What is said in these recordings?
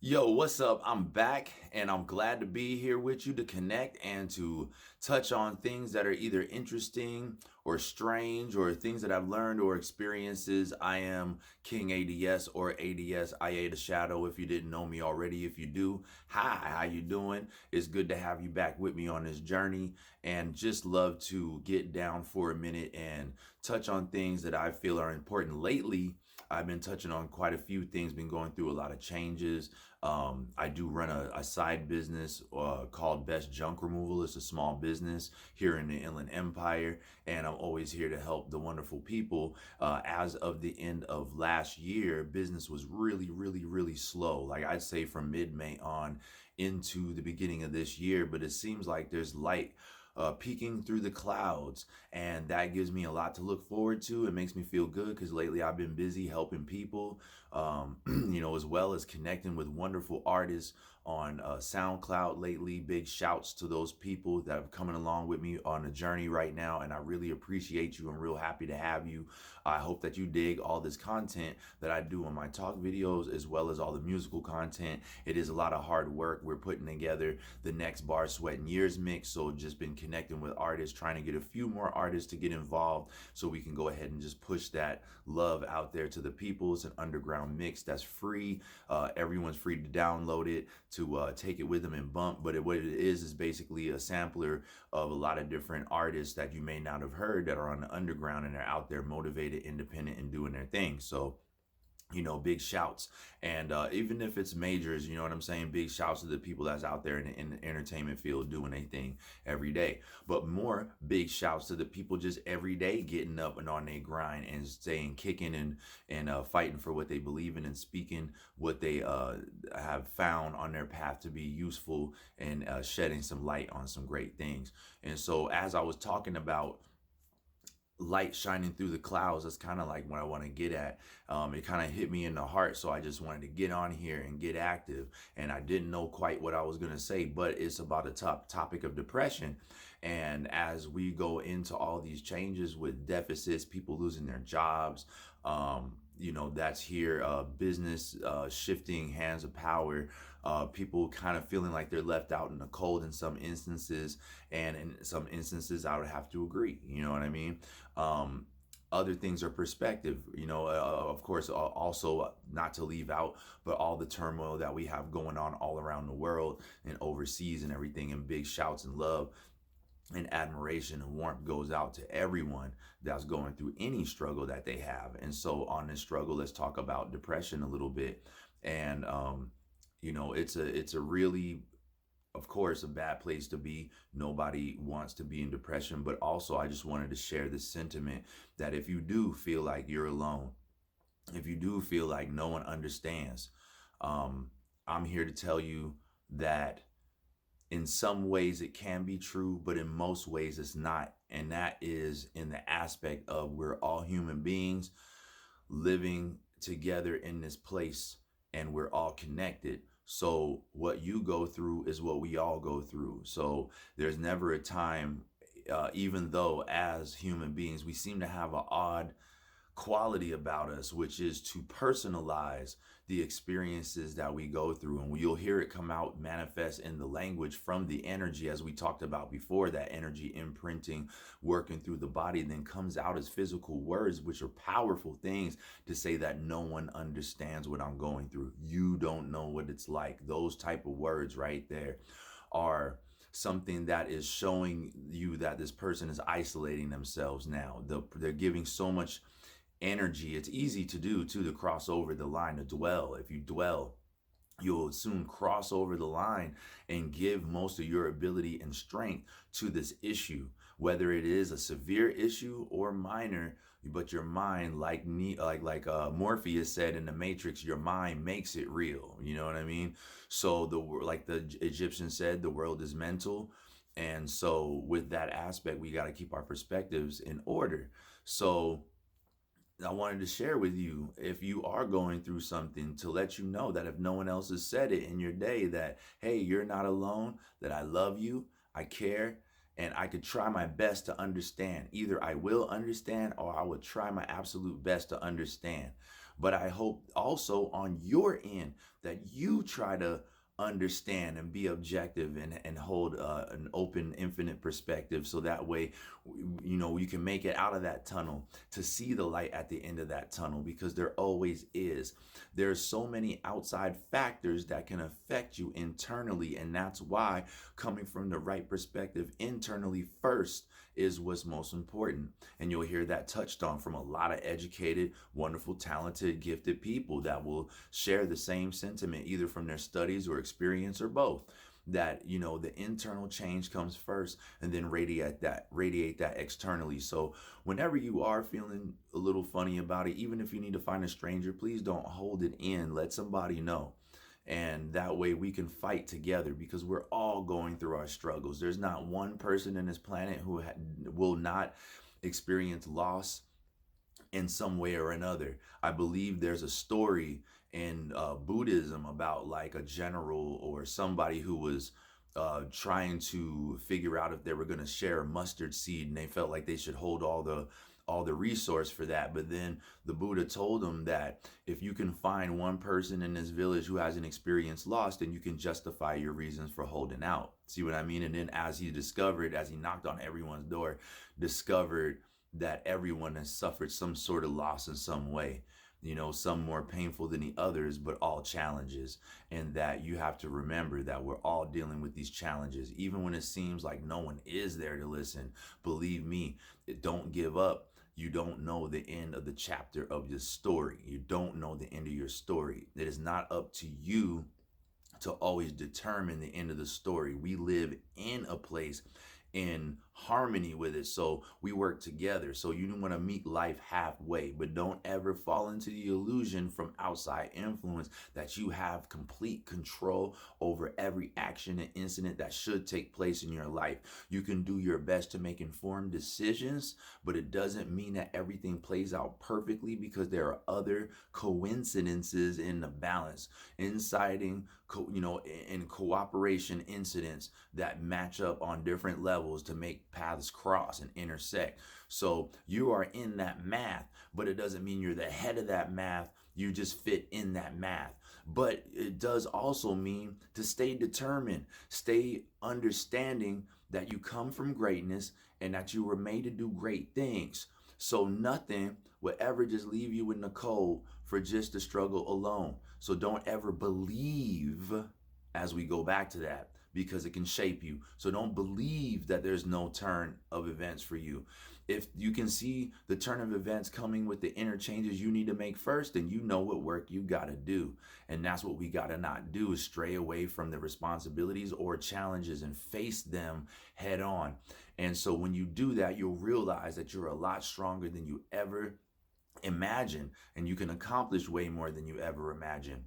Yo, what's up? I'm back and I'm glad to be here with you to connect and to touch on things that are either interesting or strange or things that I've learned or experiences. I am King A.D.S or A.D.S, A Shadow if you didn't know me already. If you do, hi, how you doing? It's good to have you back with me on this journey and just love to get down for a minute and touch on things that I feel are important. Lately, I've been touching on quite a few things, been going through a lot of changes. I do run a side business called Best Junk Removal. It's a small business here in the Inland Empire, and I'm always here to help the wonderful people. As of the end of last year, business was really slow. Like I'd say from mid-May on into the beginning of this year, but it seems like there's light peeking through the clouds, and that gives me a lot to look forward to. It makes me feel good because lately I've been busy helping people, as well as connecting with wonderful artists on SoundCloud lately. Big shouts to those people that are coming along with me on the journey right now, and I really appreciate you. I'm real happy to have you. I hope that you dig all this content that I do on my talk videos as well as all the musical content. It is a lot of hard work. We're putting together the next Bar Sweat and Years mix, so just been connecting with artists, trying to get a few more artists to get involved so we can go ahead and just push that love out there to the people. It's an underground mix that's free. Everyone's free to download it, to take it with them and bump. But what it is basically a sampler of a lot of different artists that you may not have heard that are on the underground and they're out there motivated, independent, and doing their thing. So big shouts. And even if it's majors, you know what I'm saying? Big shouts to the people that's out there in the entertainment field doing their thing every day. But more big shouts to the people just every day getting up and on their grind and staying kicking and fighting for what they believe in and speaking what they have found on their path to be useful and shedding some light on some great things. And so as I was talking about light shining through the clouds, that's kind of like what I want to get at. It kind of hit me in the heart, so I just wanted to get on here and get active, and I didn't know quite what I was going to say, but it's about a topic of depression. And as we go into all these changes with deficits, people losing their jobs, that's here, business shifting hands of power, people kind of feeling like they're left out in the cold in some instances, and in some instances I would have to agree, you know what I mean? um, Other things are perspective, of course, also not to leave out, but all the turmoil that we have going on all around the world and overseas and everything, and big shouts and love and admiration and warmth goes out to everyone that's going through any struggle that they have. And so on this struggle, let's talk about depression a little bit. And it's a really, of course, a bad place to be. Nobody wants to be in depression, but also I just wanted to share this sentiment that if you do feel like you're alone, if you do feel like no one understands, I'm here to tell you that in some ways it can be true, but in most ways it's not. And that is in the aspect of we're all human beings living together in this place, and we're all connected. So what you go through is what we all go through. So there's never a time, even though as human beings we seem to have an odd quality about us, which is to personalize the experiences that we go through. And you'll hear it come out manifest in the language from the energy, as we talked about before, that energy imprinting, working through the body, then comes out as physical words, which are powerful things to say that no one understands what I'm going through. You don't know what it's like. Those type of words right there are something that is showing you that this person is isolating themselves now. They're giving so much energy. It's easy to do too, to cross over the line, to dwell. If you dwell, you'll soon cross over the line and give most of your ability and strength to this issue, whether it is a severe issue or minor. But your mind, like Morpheus said in the Matrix, your mind makes it real. You know what I mean? So like the Egyptians said, the world is mental. And so with that aspect, we got to keep our perspectives in order. So I wanted to share with you, if you are going through something, to let you know that if no one else has said it in your day, that, hey, you're not alone, that I love you, I care, and I could try my best to understand. Either I will understand or I will try my absolute best to understand. But I hope also on your end that you try to understand and be objective and hold an open, infinite perspective. So that way, you can make it out of that tunnel to see the light at the end of that tunnel, because there always is. There's so many outside factors that can affect you internally. And that's why coming from the right perspective internally first is what's most important. And you'll hear that touched on from a lot of educated, wonderful, talented, gifted people that will share the same sentiment, either from their studies or experience or both. That the internal change comes first, and then radiate that externally. So whenever you are feeling a little funny about it, even if you need to find a stranger, please don't hold it in. Let somebody know, and that way we can fight together, because we're all going through our struggles. There's not one person in this planet who will not experience loss in some way or another. I believe there's a story in Buddhism about like a general or somebody who was trying to figure out if they were going to share a mustard seed, and they felt like they should hold all the resource for that. But then the Buddha told them that if you can find one person in this village who hasn't experienced loss, then you can justify your reasons for holding out. See what I mean? And then as he knocked on everyone's door, discovered that everyone has suffered some sort of loss in some way. Some more painful than the others, but all challenges. And that you have to remember that we're all dealing with these challenges. Even when it seems like no one is there to listen, believe me, don't give up. You don't know the end of the chapter of your story. You don't know the end of your story. It is not up to you to always determine the end of the story. We live in a place in harmony with it, so we work together. So you want to meet life halfway, but don't ever fall into the illusion from outside influence that you have complete control over every action and incident that should take place in your life. You can do your best to make informed decisions, but it doesn't mean that everything plays out perfectly, because there are other coincidences in the balance, inciting in cooperation incidents that match up on different levels to make paths cross and intersect. So you are in that math, but it doesn't mean you're the head of that math. You just fit in that math. But it does also mean to stay determined, stay understanding that you come from greatness and that you were made to do great things. So nothing will ever just leave you in the cold for just the struggle alone. So don't ever believe, as we go back to that, because it can shape you. So don't believe that there's no turn of events for you. If you can see the turn of events coming with the inner changes you need to make first, then you know what work you got to do. And that's what we got to not do, is stray away from the responsibilities or challenges and face them head on. And so when you do that, you'll realize that you're a lot stronger than you ever imagined, and you can accomplish way more than you ever imagined.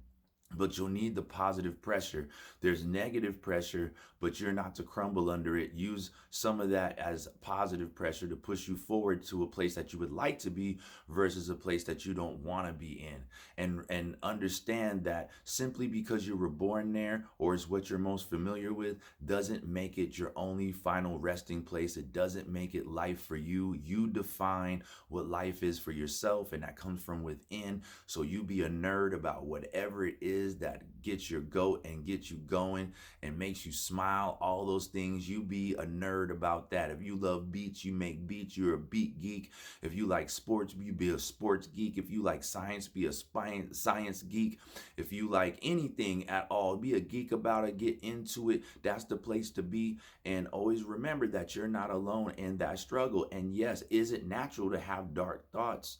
But you'll need the positive pressure. There's negative pressure, but you're not to crumble under it. Use some of that as positive pressure to push you forward to a place that you would like to be versus a place that you don't want to be in. And understand that simply because you were born there or is what you're most familiar with doesn't make it your only final resting place. It doesn't make it life for you. You define what life is for yourself, and that comes from within. So you be a nerd about whatever it is that gets your goat and gets you going and makes you smile. All those things, you be a nerd about that. If you love beats, you make beats. You're a beat geek. If you like sports, you be a sports geek. If you like science, be a science geek. If you like anything at all, be a geek about it. Get into it. That's the place to be. And always remember that you're not alone in that struggle. And yes, is it natural to have dark thoughts?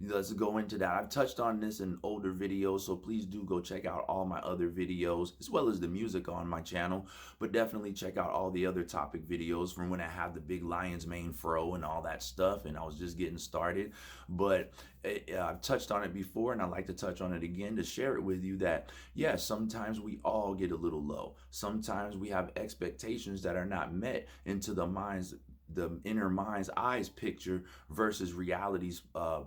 Let's go into that. I've touched on this in older videos, so please do go check out all my other videos, as well as the music on my channel. But definitely check out all the other topic videos from when I had the big lion's mane fro and all that stuff, and I was just getting started. But I've touched on it before, and I'd like to touch on it again to share it with you that, yes, sometimes we all get a little low. Sometimes we have expectations that are not met into the inner mind's eyes picture versus reality's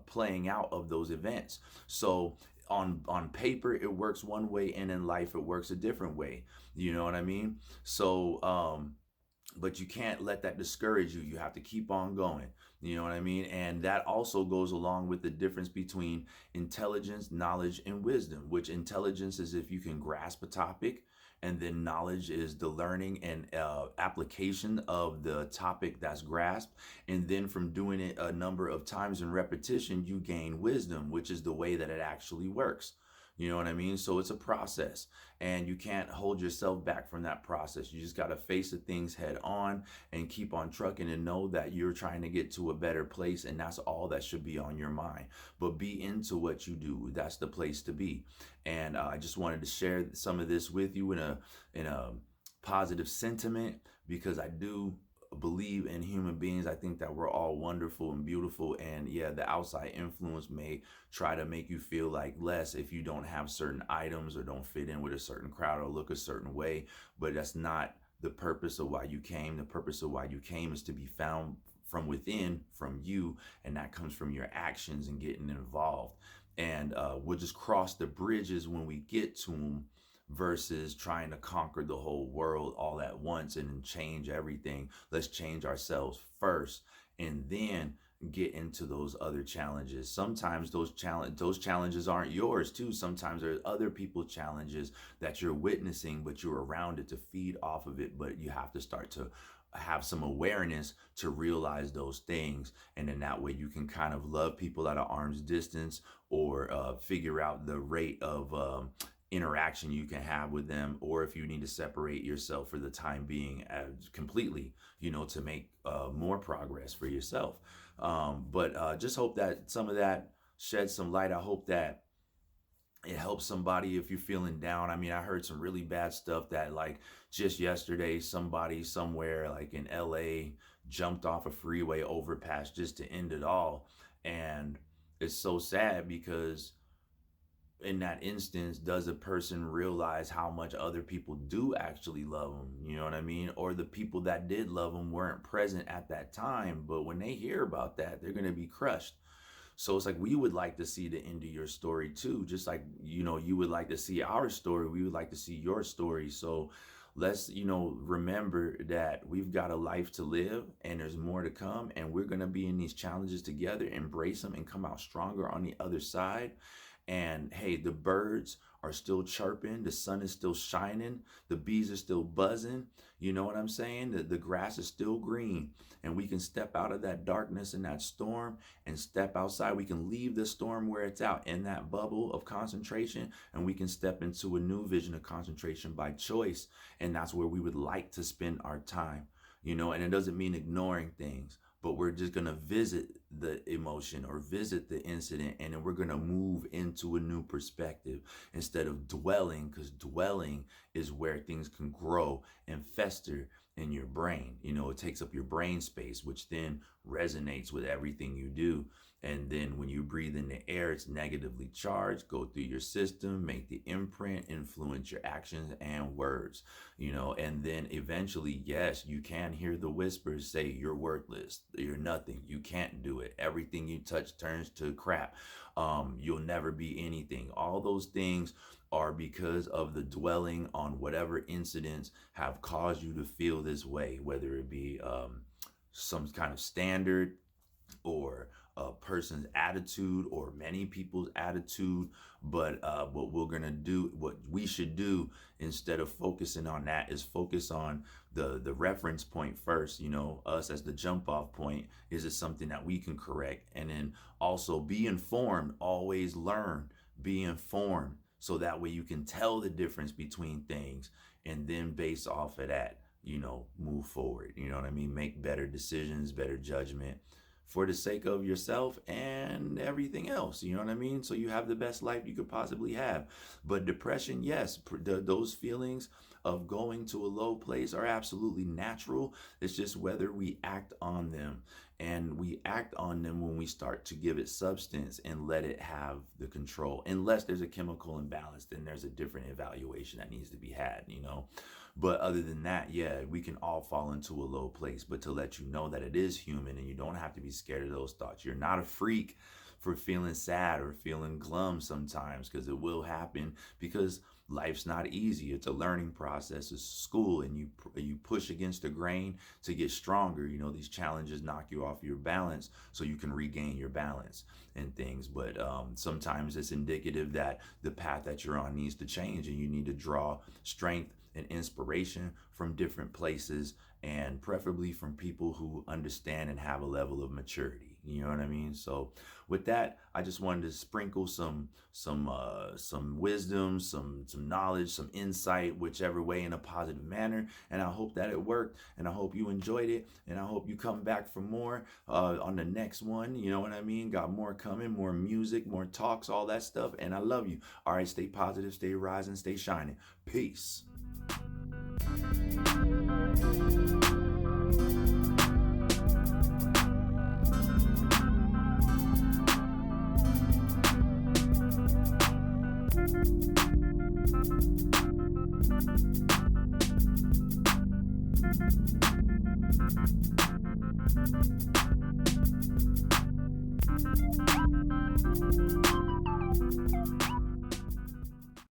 playing out of those events. So on paper it works one way, and in life it works a different way. You know what I mean? So but you can't let that discourage you. You have to keep on going. You know what I mean? And that also goes along with the difference between intelligence, knowledge, and wisdom, which intelligence is if you can grasp a topic, and then knowledge is the learning and application of the topic that's grasped. And then from doing it a number of times in repetition, you gain wisdom, which is the way that it actually works. You know what I mean? So it's a process, and you can't hold yourself back from that process. You just got to face the things head on and keep on trucking and know that you're trying to get to a better place, and that's all that should be on your mind. But be into what you do. That's the place to be. And I just wanted to share some of this with you in a positive sentiment, because I do believe in human beings. I think that we're all wonderful and beautiful. And yeah, the outside influence may try to make you feel like less if you don't have certain items or don't fit in with a certain crowd or look a certain way. But that's not the purpose of why you came. The purpose of why you came is to be found from within, from you, and that comes from your actions and getting involved. And we'll just cross the bridges when we get to them, versus trying to conquer the whole world all at once and change everything. Let's change ourselves first, and then get into those other challenges. Sometimes those challenges aren't yours too. Sometimes there's other people's challenges that you're witnessing, but you're around it to feed off of it. But you have to start to have some awareness to realize those things, and then that way you can kind of love people at an arm's distance, or figure out the rate of interaction you can have with them, or if you need to separate yourself for the time being completely, to make more progress for yourself. But just hope that some of that sheds some light. I hope that it helps somebody if you're feeling down. I mean, I heard some really bad stuff that, like, just yesterday, somebody somewhere like in LA jumped off a freeway overpass just to end it all. And it's so sad, because in that instance, does a person realize how much other people do actually love them? You know what I mean? Or the people that did love them weren't present at that time, but when they hear about that, they're going to be crushed. So it's like, we would like to see the end of your story too. Just like, you would like to see our story. We would like to see your story. So let's, remember that we've got a life to live, and there's more to come. And we're going to be in these challenges together, embrace them, and come out stronger on the other side. And hey, the birds are still chirping, the sun is still shining, the bees are still buzzing. You know what I'm saying? The grass is still green, and we can step out of that darkness and that storm and step outside. We can leave the storm where it's out in that bubble of concentration, and we can step into a new vision of concentration by choice. And that's where we would like to spend our time, and it doesn't mean ignoring things, but we're just going to visit the emotion or visit the incident, and then we're going to move into a new perspective instead of dwelling, because dwelling is where things can grow and fester in your brain. It takes up your brain space, which then resonates with everything you do. And then when you breathe in the air, it's negatively charged, go through your system, make the imprint, influence your actions and words, and then eventually, yes, you can hear the whispers say you're worthless, you're nothing, you can't do it, everything you touch turns to crap, you'll never be anything. All those things are because of the dwelling on whatever incidents have caused you to feel this way, whether it be some kind of standard, or a person's attitude, or many people's attitude. But what we should do, instead of focusing on that, is focus on the reference point first. Us as the jump off point. Is it something that we can correct? And then also be informed. Always learn. Be informed, so that way you can tell the difference between things, and then based off of that, move forward. You know what I mean? Make better decisions, better judgment, for the sake of yourself and everything else. You know what I mean? So you have the best life you could possibly have. But depression, yes, those feelings of going to a low place are absolutely natural. It's just whether we act on them. And we act on them when we start to give it substance and let it have the control. Unless there's a chemical imbalance, then there's a different evaluation that needs to be had. But other than that, yeah, we can all fall into a low place. But to let you know that it is human, and you don't have to be scared of those thoughts. You're not a freak for feeling sad or feeling glum sometimes, because it will happen. Because life's not easy. It's a learning process. It's school, and you push against the grain to get stronger. You know, these challenges knock you off your balance so you can regain your balance and things. But sometimes it's indicative that the path that you're on needs to change, and you need to draw strength and inspiration from different places, and preferably from people who understand and have a level of maturity. You know what I mean? So with that, I just wanted to sprinkle some wisdom, some knowledge, some insight, whichever way, in a positive manner. And I hope that it worked, and I hope you enjoyed it, and I hope you come back for more on the next one. You know what I mean? Got more coming, more music, more talks, all that stuff. And I love you. All right, stay positive, stay rising, stay shining. Peace.